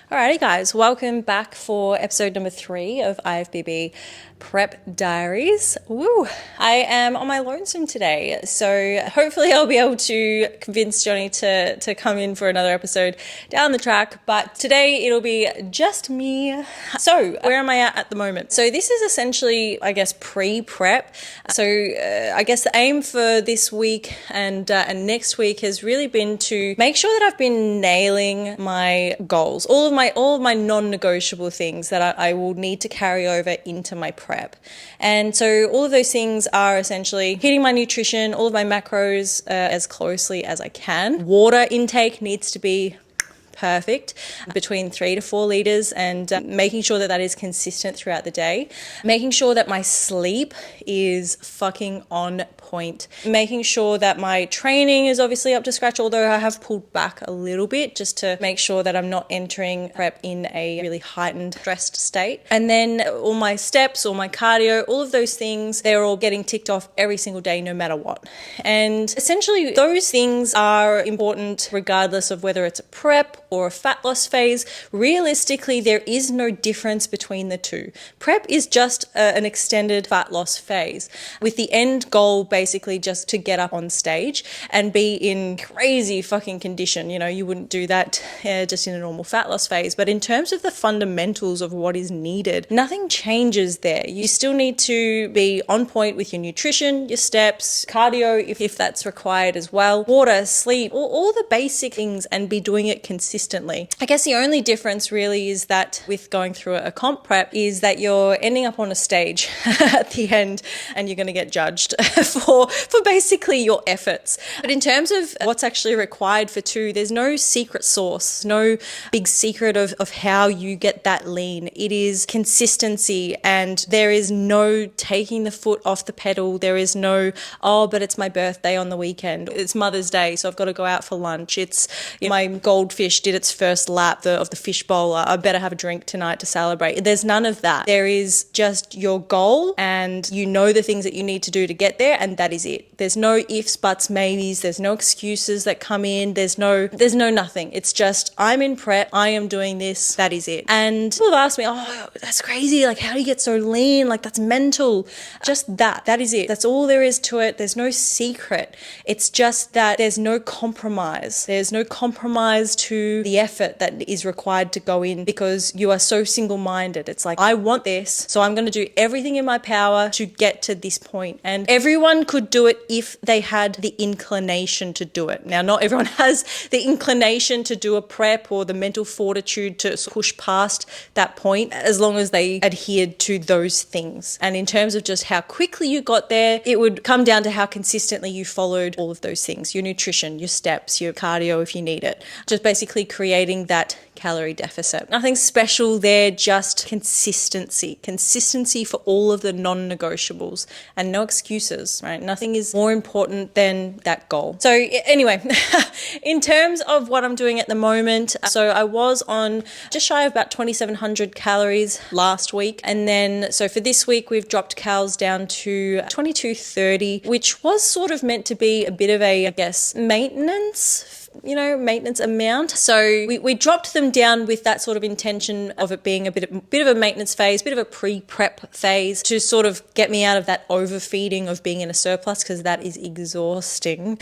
Alrighty guys, welcome back for episode number 3 of IFBB Prep Diaries. Woo! I am on my lonesome today, so hopefully I'll be able to convince Johnny to come in for another episode down the track, but today it'll be just me. So where am I at the moment? So this is essentially, I guess, pre-prep. So I guess the aim for this week and next week has really been to make sure that I've been nailing my goals, all of my non-negotiable things that I will need to carry over into my prep. And so all of those things are essentially hitting my nutrition, all of my macros as closely as I can. Water intake needs to be perfect, between 3 to 4 liters, and making sure that that is consistent throughout the day. Making sure that my sleep is fucking on point. Making sure that my training is obviously up to scratch, although I have pulled back a little bit just to make sure that I'm not entering prep in a really heightened, stressed state. And then all my steps, all my cardio, all of those things, they're all getting ticked off every single day, no matter what. And essentially those things are important regardless of whether it's a prep or a fat loss phase. Realistically, there is no difference between the two. Prep is just an extended fat loss phase, with the end goal basically just to get up on stage and be in crazy fucking condition. You know, you wouldn't do that just in a normal fat loss phase. But in terms of the fundamentals of what is needed, nothing changes there. You still need to be on point with your nutrition, your steps, cardio if that's required as well, water, sleep, all the basic things, and be doing it consistently. I guess the only difference really is that with going through a comp prep is that you're ending up on a stage at the end and you're going to get judged for basically your efforts. But in terms of what's actually required for 2, there's no secret sauce, no big secret of how you get that lean. It is consistency, and there is no taking the foot off the pedal. There is no, oh, but it's my birthday on the weekend. It's Mother's Day, so I've got to go out for lunch. It's, you know, my goldfish did its first lap of the fish bowl. I better have a drink tonight to celebrate. There's none of that. There is just your goal, and you know the things that you need to do to get there, and that is it. There's no ifs, buts, maybes. There's no excuses that come in. There's no nothing. It's just, I'm in prep. I am doing this. That is it. And people have asked me, oh, that's crazy. Like, how do you get so lean? Like, that's mental. Just that. That is it. That's all there is to it. There's no secret. It's just that there's no compromise. There's no compromise to the effort that is required to go in, because you are so single-minded. It's like, I want this, so I'm going to do everything in my power to get to this point. And everyone could do it if they had the inclination to do it. Now, not everyone has the inclination to do a prep or the mental fortitude to push past that point, as long as they adhered to those things. And in terms of just how quickly you got there, it would come down to how consistently you followed all of those things: your nutrition, your steps, your cardio if you need it. Just basically creating that calorie deficit. Nothing special there, just consistency. Consistency for all of the non-negotiables, and no excuses, right? Nothing is more important than that goal. So anyway, in terms of what I'm doing at the moment, so I was on just shy of about 2,700 calories last week. And then, so for this week, we've dropped calories down to 2,230, which was sort of meant to be a bit of a, I guess, maintenance amount. So we dropped them down with that sort of intention of it being a bit of a maintenance phase, bit of a pre-prep phase, to sort of get me out of that overfeeding of being in a surplus, because that is exhausting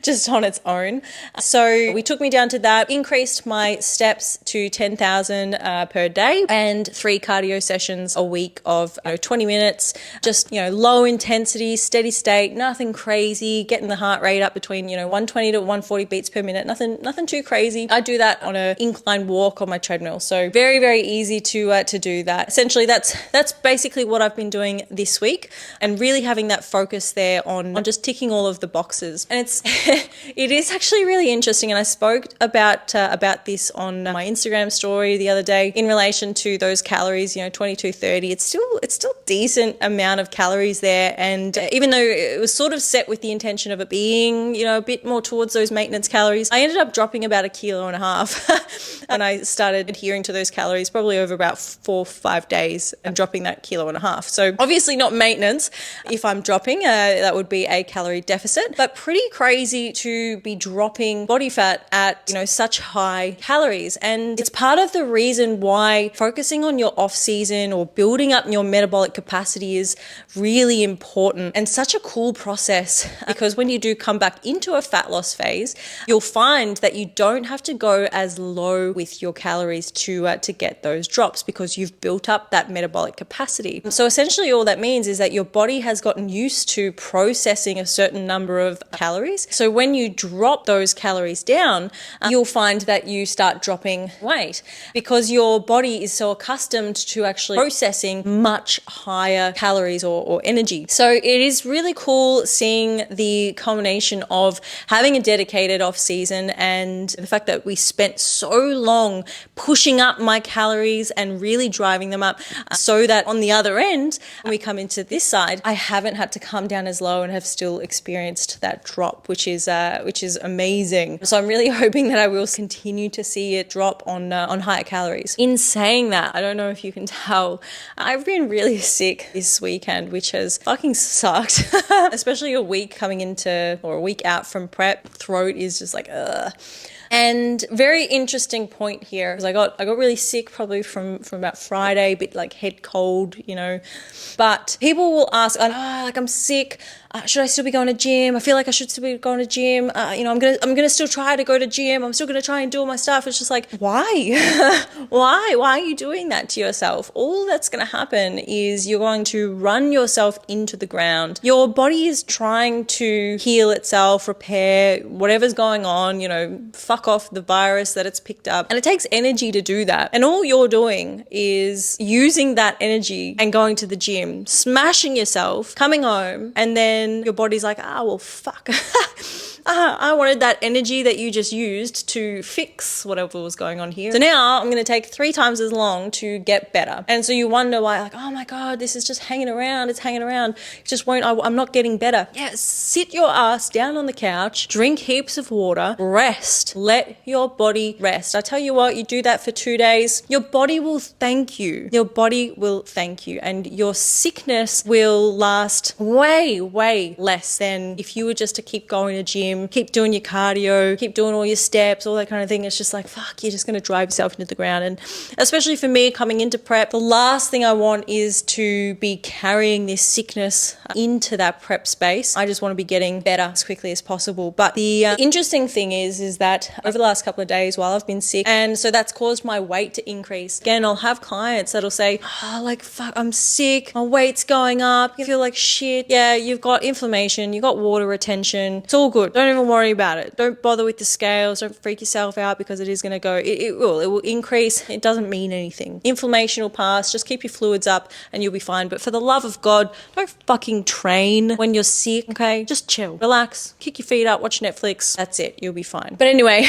just on its own. So we took me down to that, increased my steps to 10,000 per day, and 3 cardio sessions a week of 20 minutes, just low intensity, steady state, nothing crazy, getting the heart rate up between 120 to 140 beats per minute, nothing too crazy. I do that on an incline walk on my treadmill, so very, very easy to do that. Essentially, that's basically what I've been doing this week, and really having that focus there on just ticking all of the boxes. And it is actually really interesting, and I spoke about this on my Instagram story the other day in relation to those calories. 2230. It's still decent amount of calories there, and even though it was sort of set with the intention of it being a bit more towards those maintenance calories, calories. I ended up dropping about 1.5 kilos and I started adhering to those calories probably over about 4 or 5 days and dropping that 1.5 kilos. So obviously not maintenance. If I'm dropping, that would be a calorie deficit, but pretty crazy to be dropping body fat at, such high calories. And it's part of the reason why focusing on your off season or building up your metabolic capacity is really important and such a cool process, because when you do come back into a fat loss phase, you'll find that you don't have to go as low with your calories to get those drops, because you've built up that metabolic capacity. So essentially all that means is that your body has gotten used to processing a certain number of calories. So when you drop those calories down, you'll find that you start dropping weight because your body is so accustomed to actually processing much higher calories or energy. So it is really cool seeing the combination of having a dedicated off season and the fact that we spent so long pushing up my calories and really driving them up, so that on the other end, when we come into this side, I haven't had to come down as low and have still experienced that drop, which is amazing. So I'm really hoping that I will continue to see it drop on higher calories. In saying that, I don't know if you can tell, I've been really sick this weekend, which has fucking sucked, especially a week out from prep. Throat is just like, ugh. And very interesting point here, because I got really sick probably from about Friday, a bit like head cold, but people will ask, I'm sick. Should I still be going to gym? I feel like I should still be going to gym. I'm gonna still try to go to gym. I'm still gonna try and do all my stuff. It's just like, why? Why are you doing that to yourself? All that's gonna happen is you're going to run yourself into the ground. Your body is trying to heal itself, repair whatever's going on, fuck off the virus that it's picked up. And it takes energy to do that. And all you're doing is using that energy and going to the gym, smashing yourself, coming home, and then your body's like, well, fuck. I wanted that energy that you just used to fix whatever was going on here. So now I'm going to take 3 times as long to get better. And so you wonder why, like, oh my God, this is just hanging around. It's hanging around. It just won't, I'm not getting better. Yeah, sit your ass down on the couch, drink heaps of water, rest, let your body rest. I tell you what, you do that for 2 days, your body will thank you. Your body will thank you. And your sickness will last way, way less than if you were just to keep going to gym, keep doing your cardio, keep doing all your steps, all that kind of thing. It's just like, fuck, you're just going to drive yourself into the ground. And especially for me coming into prep, the last thing I want is to be carrying this sickness into that prep space. I just want to be getting better as quickly as possible. But the interesting thing is that over the last couple of days while I've been sick, and so that's caused my weight to increase. Again, I'll have clients that'll say, fuck, I'm sick, my weight's going up, you feel like shit. Yeah, you've got inflammation, you've got water retention, it's all good. Don't even worry about it. Don't bother with the scales. Don't freak yourself out, because it is going to go, it will increase. It doesn't mean anything. Inflammation will pass. Just keep your fluids up and you'll be fine. But for the love of God, don't fucking train when you're sick, okay? Just chill, relax, kick your feet up, watch Netflix. That's it. You'll be fine. But anyway,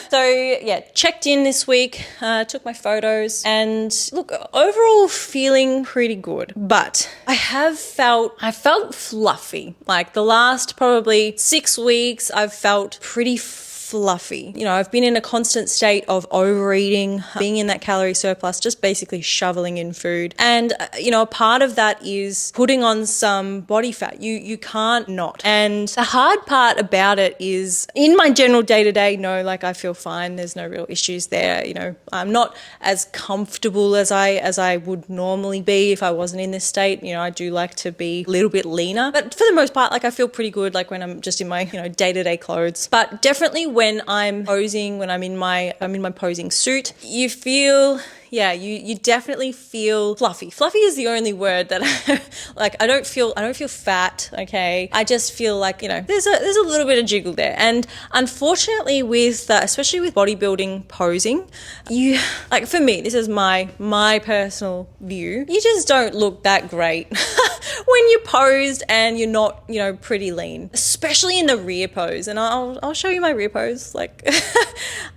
so yeah, checked in this week, took my photos, and look, overall feeling pretty good. But I felt fluffy. Like the last probably 6 weeks, I've felt pretty fluffy. I've been in a constant state of overeating, being in that calorie surplus, just basically shoveling in food. And, a part of that is putting on some body fat. You can't not. And the hard part about it is in my general day-to-day, I feel fine. There's no real issues there. I'm not as comfortable as I would normally be if I wasn't in this state. I do like to be a little bit leaner, but for the most part, I feel pretty good, when I'm just in my, day-to-day clothes. But definitely when I'm posing, when I'm in my posing suit, you feel, you definitely feel fluffy. Fluffy is the only word that I don't feel fat, okay? I just feel like, there's a little bit of jiggle there. And unfortunately with, especially with bodybuilding posing, for me, this is my personal view, you just don't look that great when you're posed and you're not, pretty lean, especially in the rear pose. And I'll show you my rear pose.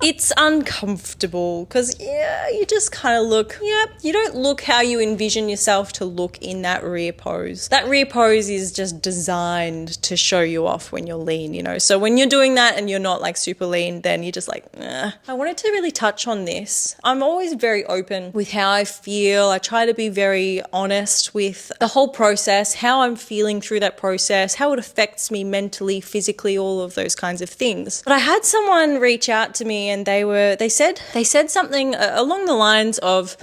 It's uncomfortable because you just can't kind of look, you don't look how you envision yourself to look in that rear pose. That rear pose is just designed to show you off when you're lean, you know. So when you're doing that and you're not like super lean, then you're just like, I wanted to really touch on this. I'm always very open with how I feel. I try to be very honest with the whole process, how I'm feeling through that process, how it affects me mentally, physically, all of those kinds of things. But I had someone reach out to me and they said something along the lines of,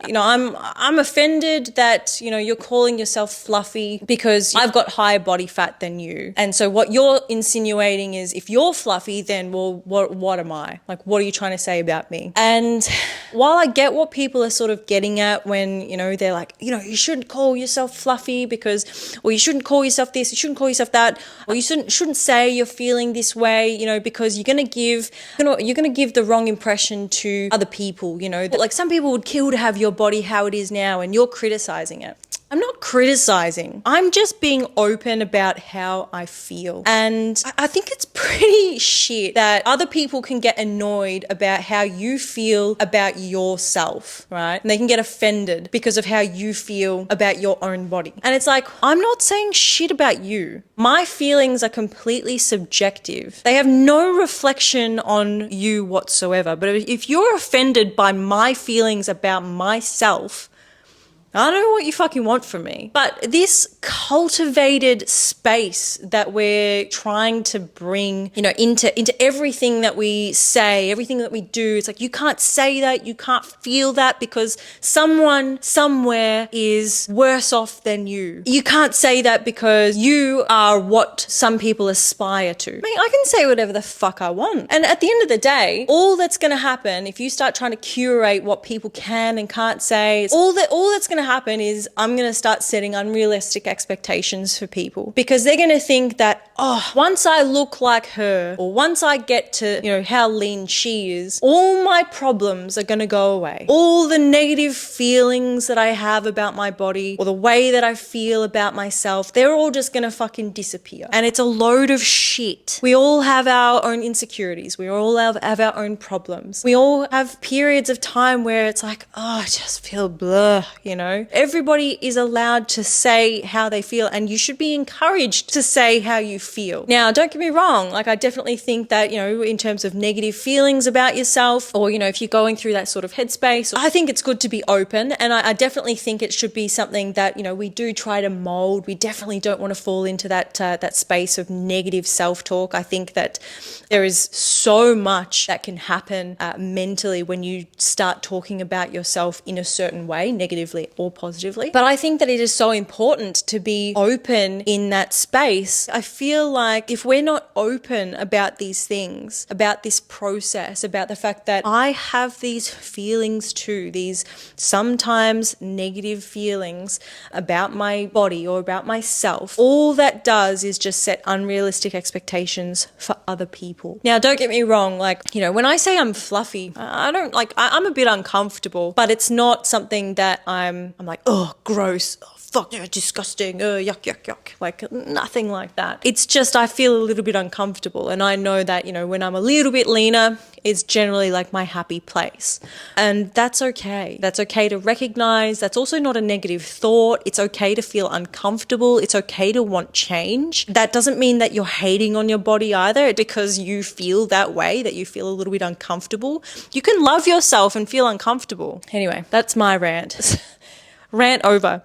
you know, I'm offended that, you know, you're calling yourself fluffy because I've got higher body fat than you. And so what you're insinuating is if you're fluffy, then, well, what am I? Like, what are you trying to say about me? And while I get what people are sort of getting at when, you know, they're like, you know, you shouldn't call yourself fluffy because, or you shouldn't call yourself this, you shouldn't call yourself that, or you shouldn't say you're feeling this way, you know, because you're going to give the wrong impression to other people, you know. Like some people would kill to have your body how it is now and you're criticizing it. I'm not criticizing. I'm just being open about how I feel. And I think it's pretty shit that other people can get annoyed about how you feel about yourself, right? And they can get offended because of how you feel about your own body. And it's like, I'm not saying shit about you. My feelings are completely subjective. They have no reflection on you whatsoever. But if you're offended by my feelings about myself, I don't know what you fucking want from me. But this cultivated space that we're trying to bring, you know, into everything that we say, everything that we do, it's like you can't say that, you can't feel that because someone somewhere is worse off than you. You can't say that because you are what some people aspire to. I mean, I can say whatever the fuck I want. And at the end of the day, all that's going to happen if you start trying to curate what people can and can't say, all that's going to happen is I'm going to start setting unrealistic expectations for people because they're going to think that, oh, once I look like her or once I get to, you know, how lean she is, all my problems are going to go away. All the negative feelings that I have about my body or the way that I feel about myself, they're all just going to fucking disappear. And it's a load of shit. We all have our own insecurities. We all have our own problems. We all have periods of time where it's like, oh, I just feel blah, you know. Everybody is allowed to say how they feel and you should be encouraged to say how you feel. Now, don't get me wrong. Like, I definitely think that, you know, in terms of negative feelings about yourself or, you know, if you're going through that sort of headspace, I think it's good to be open. And I definitely think it should be something that, you know, we do try to mold. We definitely don't want to fall into that space of negative self-talk. I think that there is so much that can happen mentally when you start talking about yourself in a certain way, negatively or positively. But I think that it is so important to be open in that space. I feel like if we're not open about these things, about this process, about the fact that I have these feelings too, these sometimes negative feelings about my body or about myself, all that does is just set unrealistic expectations for other people. Now, don't get me wrong, like, you know, when I say I'm fluffy, I'm a bit uncomfortable, but it's not something that I'm like, oh, gross, oh, fuck, disgusting, yuck, yuck, yuck. Like, nothing like that. It's just I feel a little bit uncomfortable. And I know that, you know, when I'm a little bit leaner, it's generally like my happy place. And that's okay. That's okay to recognize. That's also not a negative thought. It's okay to feel uncomfortable. It's okay to want change. That doesn't mean that you're hating on your body either because you feel that way, that you feel a little bit uncomfortable. You can love yourself and feel uncomfortable. Anyway, that's my rant. Rant over.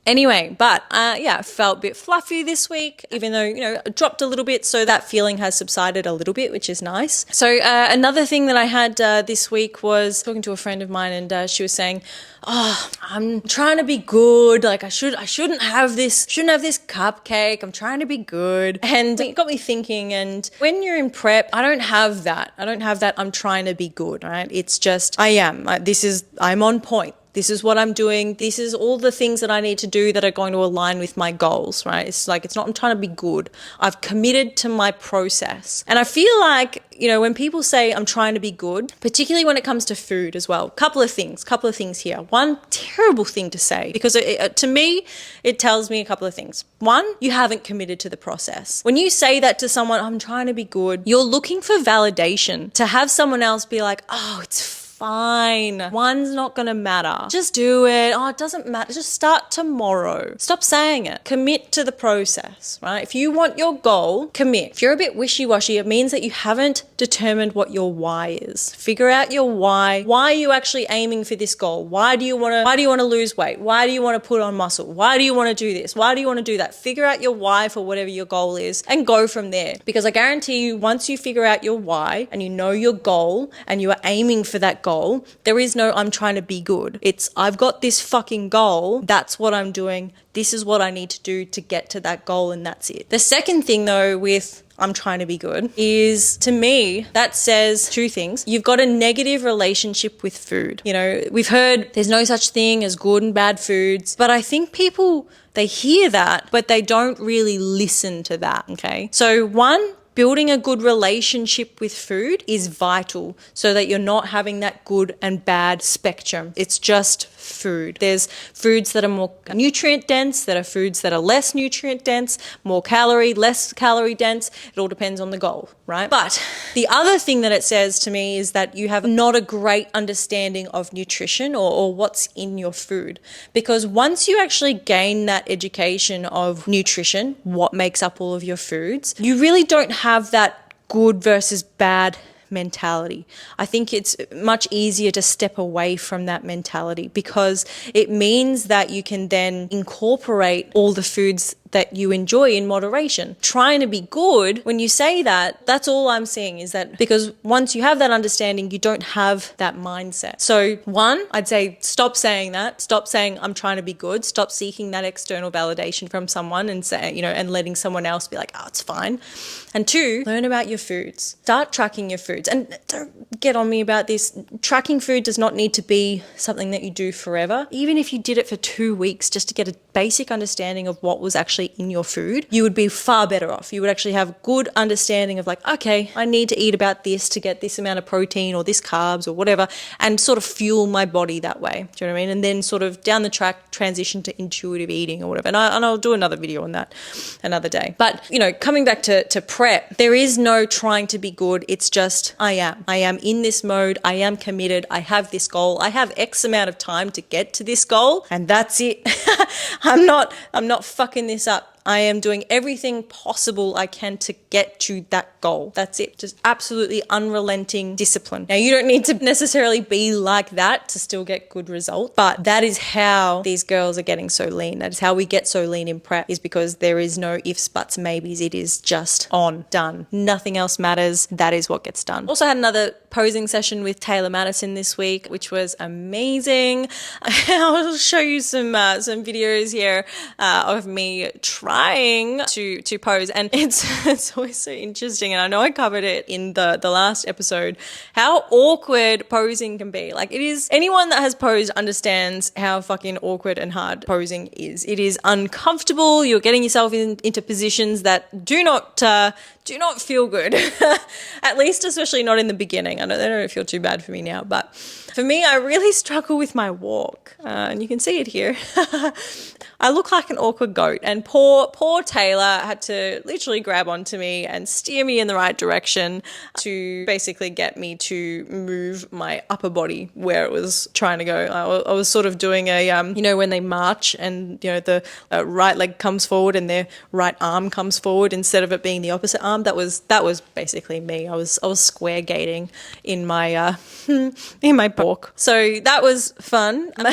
Anyway, but I felt a bit fluffy this week, even though, you know, it dropped a little bit. So that feeling has subsided a little bit, which is nice. So another thing that I had this week was talking to a friend of mine and she was saying, oh, I'm trying to be good. Like I shouldn't have this cupcake. I'm trying to be good. And it got me thinking, and when you're in prep, I don't have that. I'm trying to be good, right? It's just, I'm on point. This is what I'm doing. This is all the things that I need to do that are going to align with my goals, right? It's not, I'm trying to be good. I've committed to my process. And I feel like, you know, when people say I'm trying to be good, particularly when it comes to food as well, couple of things here. One terrible thing to say, because to me, it tells me a couple of things. One, you haven't committed to the process. When you say that to someone, I'm trying to be good, you're looking for validation to have someone else be like, oh, it's fine. One's not gonna matter. Just do it. Oh, it doesn't matter. Just start tomorrow. Stop saying it. Commit to the process, right? If you want your goal, commit. If you're a bit wishy-washy, it means that you haven't determined what your why is. Figure out your why. Why are you actually aiming for this goal? Why do you want to lose weight? Why do you want to put on muscle? Why do you want to do this? Why do you want to do that? Figure out your why for whatever your goal is and go from there. Because I guarantee you, once you figure out your why and you know your goal and you are aiming for that goal, there is no I'm trying to be good. It's I've got this fucking goal. That's what I'm doing. This is what I need to do to get to that goal, and that's it. The second thing though with I'm trying to be good is, to me, that says two things. You've got a negative relationship with food. You know, we've heard there's no such thing as good and bad foods, but I think people, they hear that, but they don't really listen to that, okay? So one, building a good relationship with food is vital so that you're not having that good and bad spectrum. It's just food. There's foods that are more nutrient dense, there are foods that are less nutrient dense, more calorie, less calorie dense. It all depends on the goal, right? But the other thing that it says to me is that you have not a great understanding of nutrition or what's in your food. Because once you actually gain that education of nutrition, what makes up all of your foods, you really don't have that good versus bad mentality. I think it's much easier to step away from that mentality because it means that you can then incorporate all the foods that you enjoy in moderation. Trying to be good, when you say that, that's all I'm saying is that because once you have that understanding, you don't have that mindset. So one, I'd say stop saying that. Stop saying I'm trying to be good. Stop seeking that external validation from someone and say, you know, and letting someone else be like, oh, it's fine. And two, learn about your foods. Start tracking your foods. And don't get on me about this. Tracking food does not need to be something that you do forever. Even if you did it for 2 weeks just to get a basic understanding of what was actually in your food, you would be far better off. You would actually have good understanding of like, okay, I need to eat about this to get this amount of protein or this carbs or whatever, and sort of fuel my body that way. Do you know what I mean? And then sort of down the track, transition to intuitive eating or whatever. And I'll do another video on that another day. But, you know, coming back to prep, there is no trying to be good. It's just I am in this mode. I am committed. I have this goal. I have X amount of time to get to this goal, and that's it. I'm not fucking this up. I am doing everything possible I can to get to that goal. That's it. Just absolutely unrelenting discipline. Now, you don't need to necessarily be like that to still get good results, but that is how these girls are getting so lean. That is how we get so lean in prep, is because there is no ifs, buts, maybes. It is just on, done. Nothing else matters. That is what gets done. Also had another posing session with Taylor Madison this week, which was amazing. I'll show you some videos here of me trying to pose, and it's always so interesting, and I know I covered it in the last episode, how awkward posing can be. Like, it is, anyone that has posed understands how fucking awkward and hard posing is. It is uncomfortable. You're getting yourself into positions that do not feel good. At least, especially not in the beginning. I know they don't feel too bad for me now, but for me, I really struggle with my walk, and you can see it here. I look like an awkward goat, and poor Taylor had to literally grab onto me and steer me in the right direction to basically get me to move my upper body where it was trying to go. I was sort of doing a, you know, when they march and, you know, the right leg comes forward and their right arm comes forward instead of it being the opposite arm. That was basically me. I was square gating in my in my walk. So that was fun. But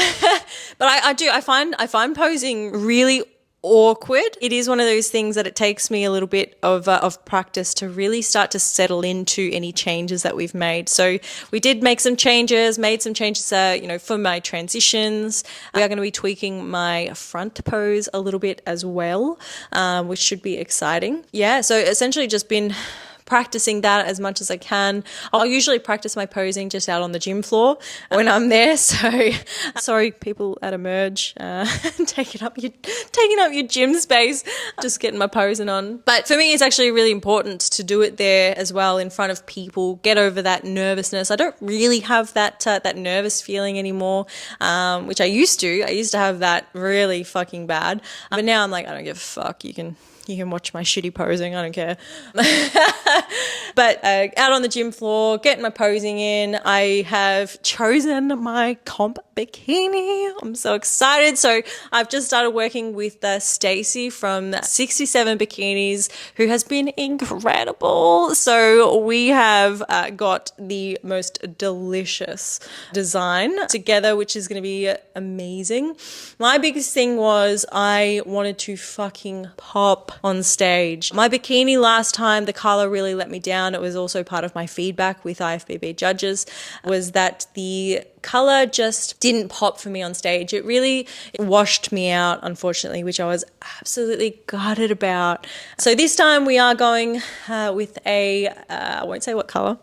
I find posing really awkward. It is one of those things that it takes me a little bit of practice to really start to settle into any changes that we've made. So we did made some changes, you know, for my transitions. We are going to be tweaking my front pose a little bit as well, which should be exciting. Yeah, so essentially just been practicing that as much as I can. I'll usually practice my posing just out on the gym floor when I'm there. So sorry, people at Emerge, taking up your gym space, just getting my posing on. But for me, it's actually really important to do it there as well, in front of people. Get over that nervousness. I don't really have that nervous feeling anymore, which I used to. I used to have that really fucking bad. But now I'm like, I don't give a fuck. You can You can watch my shitty posing, I don't care. But out on the gym floor, getting my posing in, I have chosen my comp bikini. I'm so excited. So I've just started working with Stacey from 67 Bikinis, who has been incredible. So we have got the most delicious design together, which is going to be amazing. My biggest thing was I wanted to fucking pop on stage. My bikini last time, the color really let me down. It was also part of my feedback with IFBB judges, was that the color just didn't pop for me on stage. It really washed me out, unfortunately, which I was absolutely gutted about. So this time we are going with I won't say what color,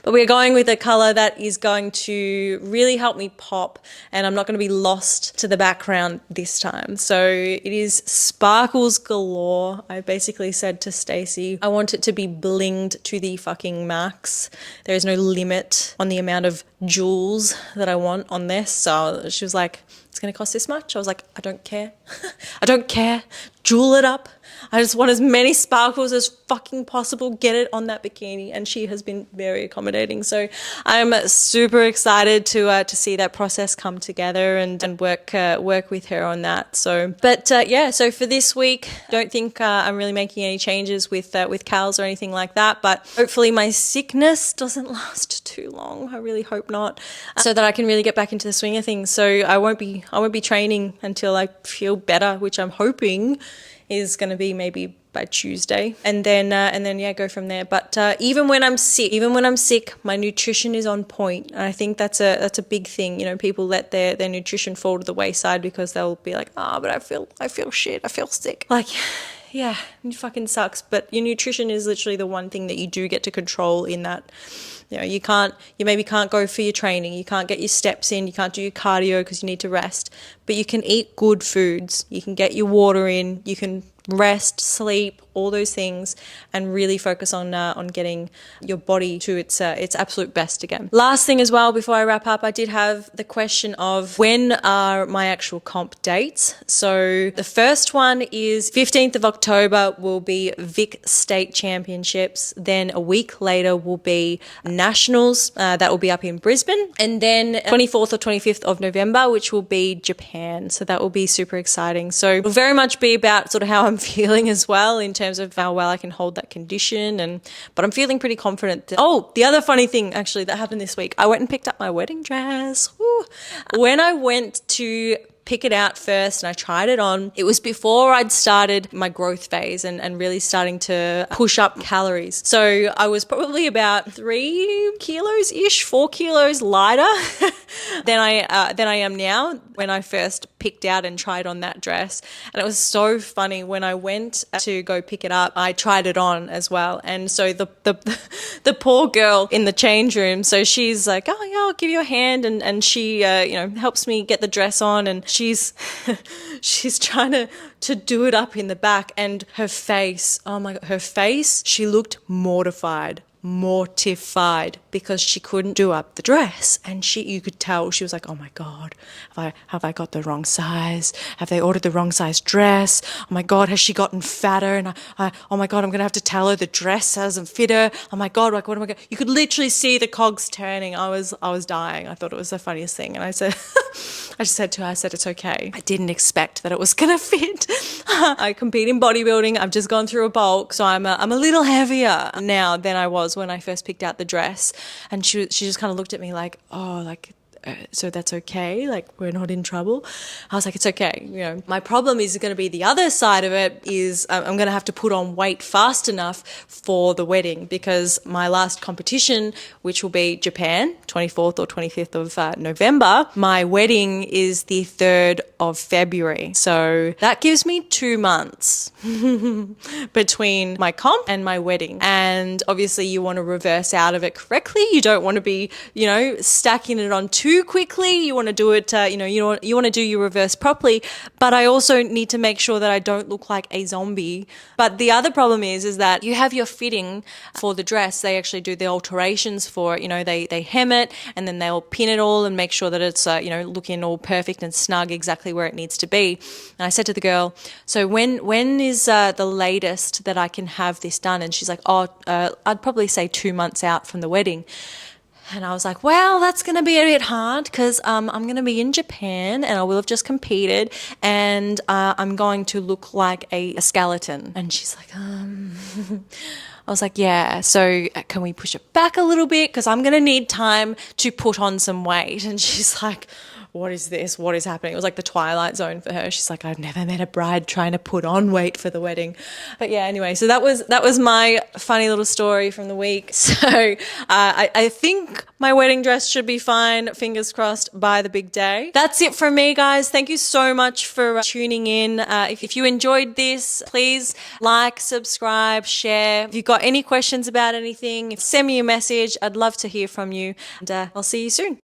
but we're going with a color that is going to really help me pop, and I'm not going to be lost to the background this time. So it is sparkles galore. I basically said to Stacey, I want it to be blinged to the fucking max. There is no limit on the amount of jewels that I want on this. So she was like, it's going to cost this much. I was like, I don't care. I don't care. Jewel it up. I just want as many sparkles as fucking possible. Get it on that bikini. And she has been very accommodating. So I'm super excited to see that process come together and work with her on that. So, but yeah, so for this week, don't think I'm really making any changes with Cal's or anything like that. But hopefully my sickness doesn't last too long. I really hope not, so that I can really get back into the swing of things. So I won't be training until I feel better, which I'm hoping is going to be maybe by Tuesday, and then yeah, go from there. But even when I'm sick, my nutrition is on point, and I think that's a big thing. You know, people let their nutrition fall to the wayside because they'll be like, but I feel shit, I feel sick. Like, yeah, it fucking sucks. But your nutrition is literally the one thing that you do get to control in that. You know, you maybe can't go for your training, you can't get your steps in, you can't do your cardio because you need to rest, but you can eat good foods, you can get your water in, you can rest, sleep, all those things, and really focus on getting your body to its absolute best again. Last thing as well, before I wrap up, I did have the question of when are my actual comp dates. So the first one is 15th of October will be Vic State Championships. Then a week later will be Nationals. That will be up in Brisbane. And then 24th or 25th of November, which will be Japan. So that will be super exciting. So it'll very much be about sort of how I'm feeling as well, in terms of how well I can hold that condition. But I'm feeling pretty confident. The other funny thing actually that happened this week, I went and picked up my wedding dress. Woo. When I went to pick it out first and I tried it on, it was before I'd started my growth phase and really starting to push up calories. So I was probably about 3 kilos ish, 4 kilos lighter than I am now when I first picked out and tried on that dress. And it was so funny when I went to go pick it up, I tried it on as well. And so the poor girl in the change room, so she's like, oh yeah, I'll give you a hand, and she helps me get the dress on, and she's trying to do it up in the back, and her face, oh my God, she looked mortified because she couldn't do up the dress, and you could tell she was like, oh my God, have I got the wrong size? Have they ordered the wrong size dress? Oh my God, has she gotten fatter? And oh my God, I'm gonna have to tell her the dress doesn't fit her. Oh my God, like what am I gonna? You could literally see the cogs turning. I was dying. I thought it was the funniest thing, and I said, I just said to her, I said, it's okay. I didn't expect that it was gonna fit. I compete in bodybuilding. I've just gone through a bulk, so I'm a little heavier now than I was when I first picked out the dress. And she just kind of looked at me like, oh, like, so that's okay, like we're not in trouble. I was like, it's okay. You know, my problem is going to be the other side of it is I'm going to have to put on weight fast enough for the wedding, because my last competition, which will be Japan, 24th or 25th of November, my wedding is the 3rd of February. So that gives me 2 months between my comp and my wedding. And obviously you want to reverse out of it correctly. You don't want to be, stacking it on too too quickly. You want to do it, you want to do your reverse properly. But I also need to make sure that I don't look like a zombie. But the other problem is that you have your fitting for the dress. They actually do the alterations for it. They hem it and then they'll pin it all and make sure that it's, looking all perfect and snug exactly where it needs to be. And I said to the girl, so when is the latest that I can have this done? And she's like, I'd probably say 2 months out from the wedding. And I was like, well, that's going to be a bit hard because I'm going to be in Japan and I will have just competed and I'm going to look like a skeleton. And she's like, I was like, yeah, so can we push it back a little bit? Because I'm going to need time to put on some weight. And she's like, what is this? What is happening? It was like the Twilight Zone for her. She's like, I've never met a bride trying to put on weight for the wedding. But yeah, anyway, so that was my funny little story from the week. So I think my wedding dress should be fine, fingers crossed, by the big day. That's it from me, guys. Thank you so much for tuning in. If you enjoyed this, please like, subscribe, share. If you've got any questions about anything, send me a message. I'd love to hear from you. And I'll see you soon.